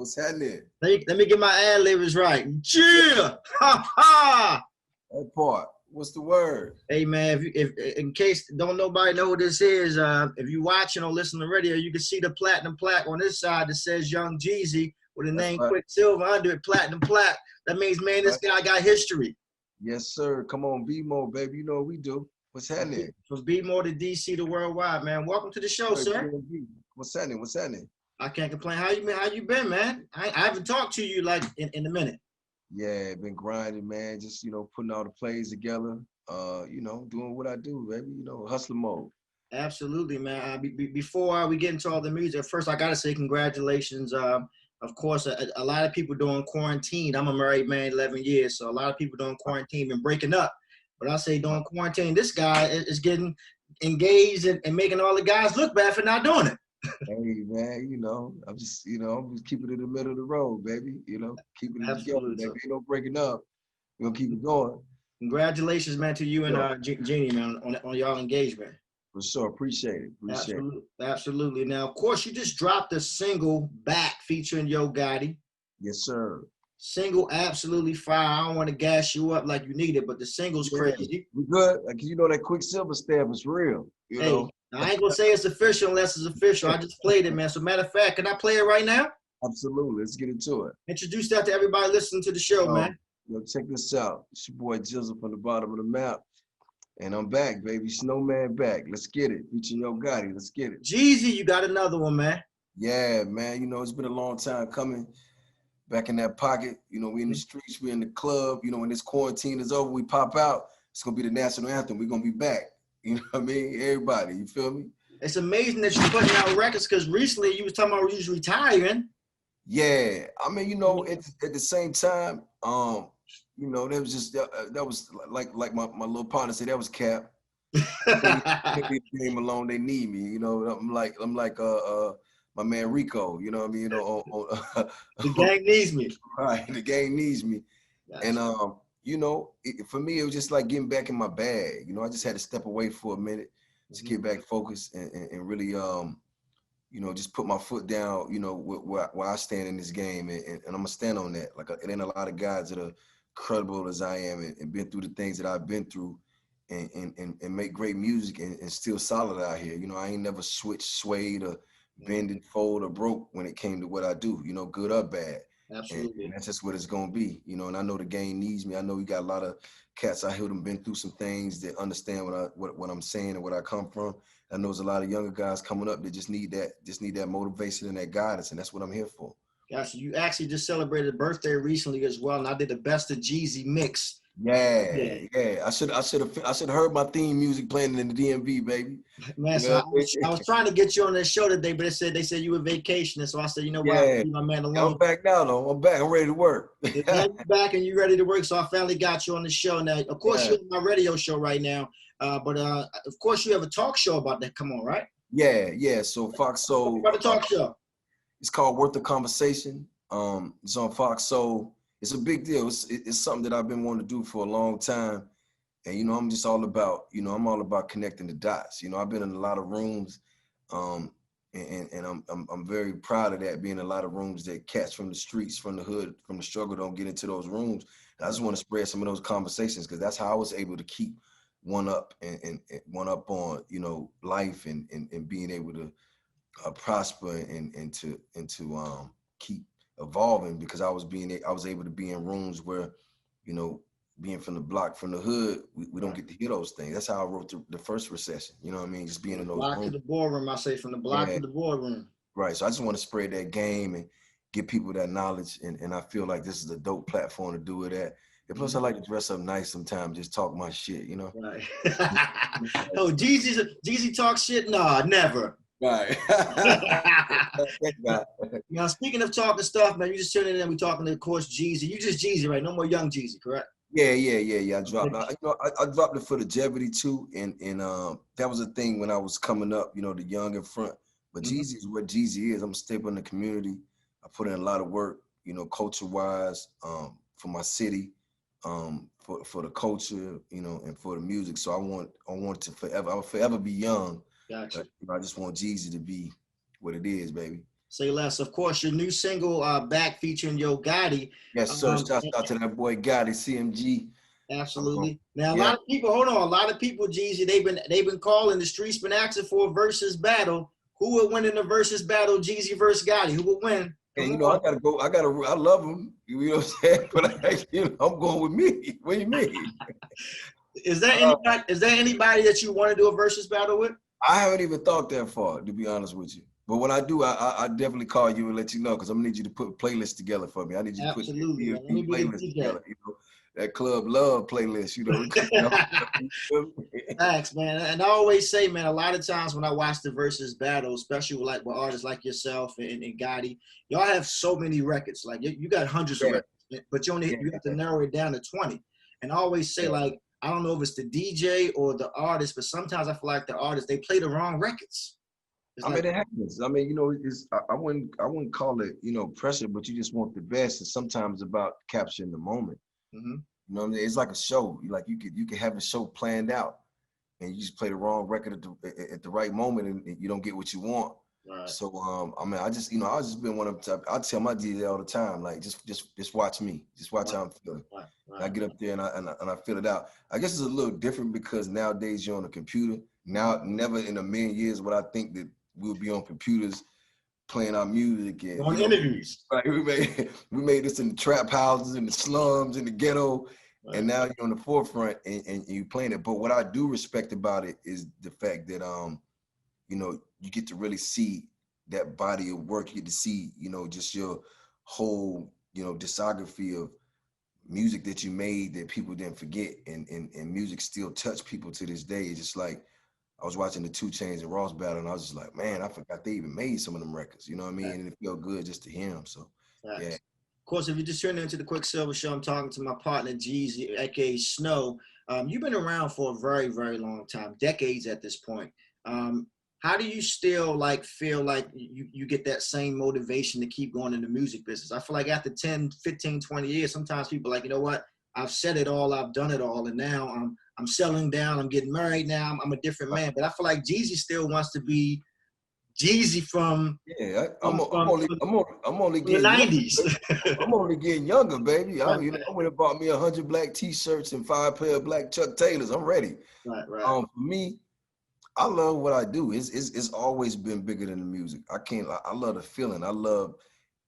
What's happening? Let me get my ad libs right. Yeah, ha ha. That part. What's the word? Hey man, if in case don't nobody know what this is, if you watching or listen to the radio, you can see the platinum plaque on this side that says Young Jeezy with the name right. Quicksilver under it, platinum plaque. That means, man, this guy got history. Yes, sir. Come on, be more, baby. You know what we do. What's happening? From be more to DC to worldwide, man. Welcome to the show, sir. What's happening? What's happening? I can't complain. How you been, man? I haven't talked to you like in a minute. Yeah, been grinding, man. Just putting all the plays together. Doing what I do, baby. Hustler mode. Absolutely, man. Before we get into all the music, first I gotta say congratulations. Of course, a lot of people doing quarantine. I'm a married man, 11 years, so a lot of people doing quarantine and breaking up. But I say doing quarantine, this guy is getting engaged and making all the guys look bad for not doing it. Hey man, I'm just keeping it in the middle of the road, baby. Keeping it together, baby. Ain't no breaking up. We're gonna keep it going. Congratulations, man, to you and Jeannie, man, on y'all engagement. For sure, appreciate it. Absolutely. Now, of course, you just dropped a single back featuring Yo Gotti. Yes, sir. Single, absolutely fire. I don't want to gas you up like you need it, but the single's crazy. We good. Like, that Quicksilver stamp is real. Hey, I ain't gonna say it's official unless it's official. I just played it, man. So matter of fact, can I play it right now? Absolutely. Let's get into it. Introduce that to everybody listening to the show, man. Check this out. It's your boy Jizzle from the bottom of the map. And I'm back, baby. Snowman back. Let's get it. Featuring Yo Gotti. Let's get it. Jeezy, you got another one, man. Yeah, man. It's been a long time coming. Back in that pocket. We in the streets. We in the club. When this quarantine is over, we pop out. It's going to be the national anthem. We're going to be back. You know what I mean? Everybody. You feel me? It's amazing that you're putting out records because recently you was talking about you was retiring. Yeah. I mean, at the same time, that was just that was like my little partner said, that was cap. They came along, they need me. I'm like my man Rico. You know what I mean? The gang needs me. Right, the gang needs me. Gotcha. And for me, it was just like getting back in my bag. I just had to step away for a minute to get back focused and really just put my foot down. Where I stand in this game, and I'm gonna stand on that. Like, it ain't a lot of guys that are credible as I am and been through the things that I've been through and make great music and still solid out here. I ain't never swayed or bended, fold or broke when it came to what I do, good or bad. Absolutely. And that's just what it's gonna be, and I know the game needs me. I know we got a lot of cats out here that been through some things that understand what I'm saying and where I come from. I know there's a lot of younger guys coming up that just need that motivation and that guidance, and that's what I'm here for. Gotcha. You actually just celebrated a birthday recently as well, and I did the Best of Jeezy mix. Yeah. I should have heard my theme music playing in the DMV, baby. Man, so I was trying to get you on this show today, but they said you were vacationing, so I said, what, leave my man alone. I'm back now, though. I'm back. I'm ready to work. You're back and you're ready to work, so I finally got you on the show. Now, of course, you're on my radio show right now, but of course, you have a talk show about that. Come on, right? Yeah. So Fox Soul. About the talk show. It's called Worth the Conversation. It's on Fox Soul. It's a big deal. It's something that I've been wanting to do for a long time. And, I'm just all about, I'm all about connecting the dots. I've been in a lot of rooms and I'm very proud of that, being in a lot of rooms that cats from the streets, from the hood, from the struggle don't get into those rooms. And I just want to spread some of those conversations because that's how I was able to keep one up and one up on, life and being able to prosper and to keep evolving because I was able to be in rooms where, being from the block, from the hood, we don't get to hear those things. That's how I wrote the first recession. You know what I mean? Just being in those block rooms. To the boardroom, I say, from the block to the boardroom. Right. So I just want to spread that game and give people that knowledge. And I feel like this is a dope platform to do it at. And plus, I like to dress up nice sometimes, just talk my shit, Right. Oh, Jeezy talk shit? Nah, never. Right. Now, speaking of talking stuff, man, you just tuning in and we talking to, of course, Jeezy. You just Jeezy, right? No more Young Jeezy, correct? Yeah. I dropped. I dropped it for the longevity too, and that was a thing when I was coming up. The young in front. But Jeezy is what Jeezy is. I'm a staple in the community. I put in a lot of work, culture wise, for my city, for the culture, and for the music. So I want to I will forever be young. Gotcha. I just want Jeezy to be what it is, baby. Say less. Of course, your new single, back featuring Yo Gotti. Yes, sir. Shout out to that boy Gotti, CMG. Absolutely. Now, a Yeah. lot of people, hold on, a lot of people, Jeezy, they've been calling, the streets been asking for a versus battle. Who would win in the versus battle, Jeezy versus Gotti? Who would win? And Come you know, on. I love him. You know what I'm saying? But I'm going with me. What do you mean? Is there anybody? Is there anybody that you want to do a versus battle with? I haven't even thought that far, to be honest with you. But when I do, I definitely call you and let you know, because I'm gonna need you to put a playlist together for me. I need you to put your Absolutely, man. Let me DFP be the playlist DJ. together. You know, that Club Love playlist. You know, Thanks, man. And I always say, man, a lot of times when I watch the versus battle, especially with artists like yourself and Gotti, y'all have so many records. Like you got hundreds of yeah, records, but yeah, you have to narrow it down to 20. And I always say, yeah. like, I don't know if it's the DJ or the artist, but sometimes I feel like the artists, they play the wrong records. It's I like, mean, it happens. I mean, you know, I wouldn't call it, you know, pressure, but you just want the best. And sometimes about capturing the moment. mm-hmm, You know what I mean? It's like a show. Like you could have a show planned out, and you just play the wrong record at the right moment, and you don't get what you want. right, So I mean, I just been one of them type. I tell my DJ all the time, like just watch me, just watch right, how I'm feeling. right, And I right. get up there and I feel it out. I guess it's a little different because nowadays you're on a computer. Now, never in a million years would I think that we'll be on computers playing our music, and Doing interviews. right, we made this in the trap houses, in the slums, in the ghetto, and Right, now you're on the forefront and you playing it. But what I do respect about it is the fact that you know, you get to really see that body of work. You get to see, you know, just your whole, you know, discography of music that you made that people didn't forget, and music still touch people to this day. It's just like I was watching the 2 Chainz and Ross battle, and I was just like, man, I forgot they even made some of them records. You know what I mean? right, And it felt good just to hear them. So yeah. right. Of course, if you just turned into the Quicksilver Show, I'm talking to my partner Jeezy, aka Snow. You've been around for a very, very long time, decades at this point. Um, how do you still like feel like you get that same motivation to keep going in the music business? I feel like after 10, 15, 20 years, sometimes people are like, you know what? I've said it all, I've done it all, and now I'm settling down, I'm getting married now, I'm a different man. But I feel like Jeezy still wants to be Jeezy Yeah, from from, from, I'm only from the getting younger. 90s. I'm only getting younger, baby. Right, I went and bought me 100 black T-shirts and 5 pair of black Chuck Taylors. I'm ready. right, right. For me, I love what I do. It's always been bigger than the music. I love the feeling. I love,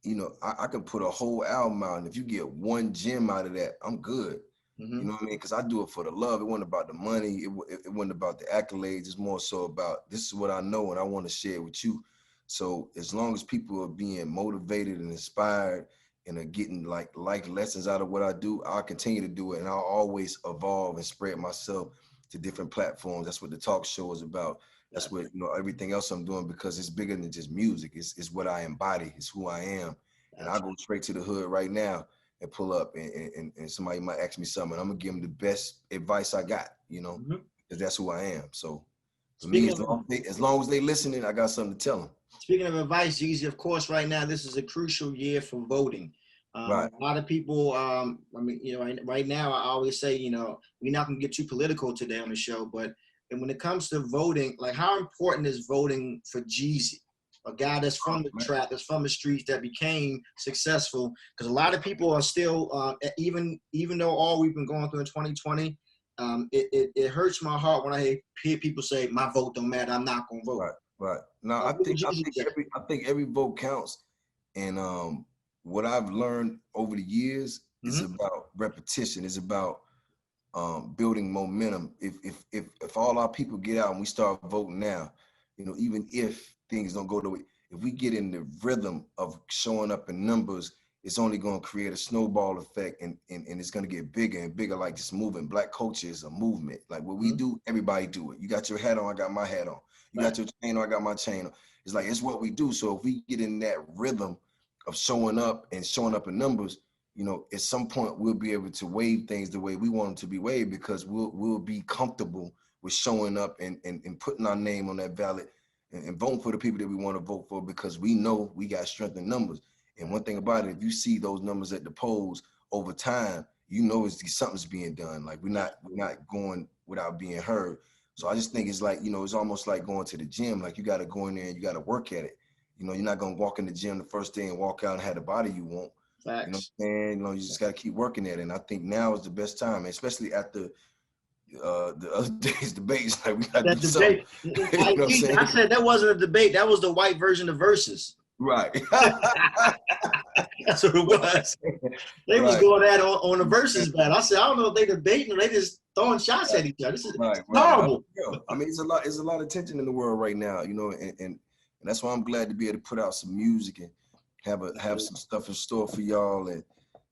you know, I can put a whole album out, and if you get one gem out of that, I'm good. Mm-hmm. You know what I mean? Because I do it for the love. It wasn't about the money. It wasn't about the accolades. It's more so about, this is what I know and I want to share it with you. So as long as people are being motivated and inspired and are getting like lessons out of what I do, I'll continue to do it, and I'll always evolve and spread myself to different platforms. That's what the talk show is about. That's what, you know, everything else I'm doing, because it's bigger than just music. It's what I embody. It's who I am. And I go straight to the hood right now and pull up, and somebody might ask me something, and I'm gonna give them the best advice I got, you know, Mm-hmm. because that's who I am. So for me, Speaking of as long as they listening, I got something to tell them. speaking of advice, Jeezy, of course, right now this is a crucial year for voting. Right. A lot of people, I mean, you know, right now I always say, you know, we're not gonna get too political today on the show, but and when it comes to voting, like how important is voting for Jeezy, a guy that's from the Man. trap, that's from the streets, that became successful? Because a lot of people are still, even though all we've been going through in 2020, it hurts my heart when I hear people say my vote don't matter, I'm not gonna vote. Right. Right. Now What would Jeezy say? I think every vote counts. And what I've learned over the years is Mm-hmm. about repetition. It's about building momentum. If all our people get out and we start voting now, you know, even if things don't go the way, if we get in the rhythm of showing up in numbers, it's only going to create a snowball effect, and it's going to get bigger and bigger. Like this movement, black culture is a movement. Like what we Mm-hmm. do, everybody do it. You got your hat on, I got my hat on. You Right. got your chain on, I got my chain on. It's like, it's what we do. So if we get in that rhythm of showing up in numbers, you know, at some point we'll be able to wave things the way we want them to be waved, because we'll be comfortable with showing up and putting our name on that ballot, and voting for the people that we want to vote for, because we know we got strength in numbers. And one thing about it, if you see those numbers at the polls over time, you know something's being done. Like we're not going without being heard. So I just think it's like, you know, it's almost like going to the gym. Like you got to go in there and you got to work at it. You know, you're not gonna walk in the gym the first day and walk out and have the body you want. Facts. You know what I'm saying? You know, you just gotta keep working at it. And I think now is the best time, especially after the other day's debates. Like we gotta do something. You know what I'm saying? I said that wasn't a debate. That was the white version of Verzuz. Right. That's what it was. They was going at on the Verzuz battle. I said, I don't know if they debating or they just throwing shots at each other. This is horrible. I mean, it's a lot of tension in the world right now, you know, and that's why I'm glad to be able to put out some music and have some stuff in store for y'all, and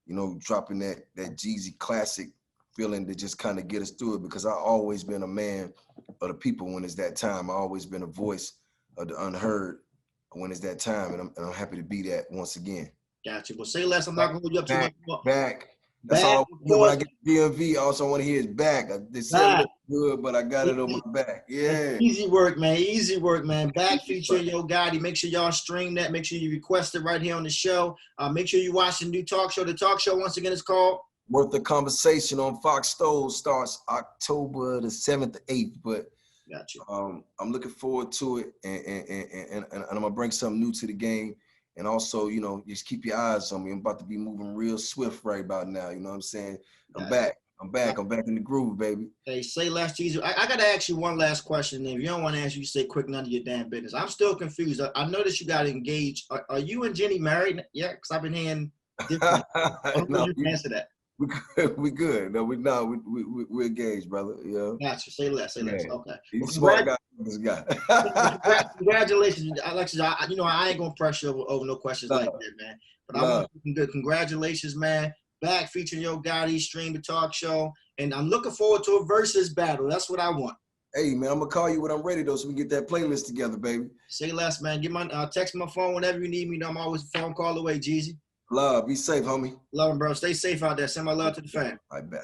you know, dropping that Jeezy classic feeling to just kind of get us through it, because I've always been a man of the people when it's that time. I've always been a voice of the unheard when it's that time, and I'm happy to be that once again. Gotcha. Well, say less. I'm not going to hold you up too much. Back. That's all I want. When I get the DMV, also I want to hear is back. They said it looked good, but I got it on my back. Yeah. Easy work, man. Easy work, man. Back featuring Yo Gotti. Make sure y'all stream that. Make sure you request it right here on the show. Make sure you watch the new talk show. The talk show, once again, is called Worth the Conversation on Fox Soul. Starts October the 7th to 8th. But gotcha. I'm looking forward to it, and I'm gonna bring something new to the game. And also, you know, just keep your eyes on me. I'm about to be moving real swift right about now. You know what I'm saying? I'm back. I'm back in the groove, baby. Hey, say less, Jeezy. I got to ask you one last question. If you don't want to answer, you say quick, none of your damn business. I'm still confused. I noticed you got engaged. Are you and Jenny married? Yeah, because I've been hearing different. No, you can answer that. We good. No, we're engaged, brother. Yeah. Gotcha. Say less. Say less. Okay. He's a smart guy. This guy. Congratulations, Alexis. I ain't gonna pressure over no questions like that, man. But I want to good. Congratulations, man. Back featuring Yo Gotti, stream the talk show, and I'm looking forward to a Verzuz battle. That's what I want. Hey, man, I'm gonna call you when I'm ready though, so we can get that playlist together, baby. Say less, man. Get my text my phone whenever you need me. I'm always a phone call away, Jeezy. Love. Be safe, homie. Love him, bro. Stay safe out there. Send my love to the fam. I bet.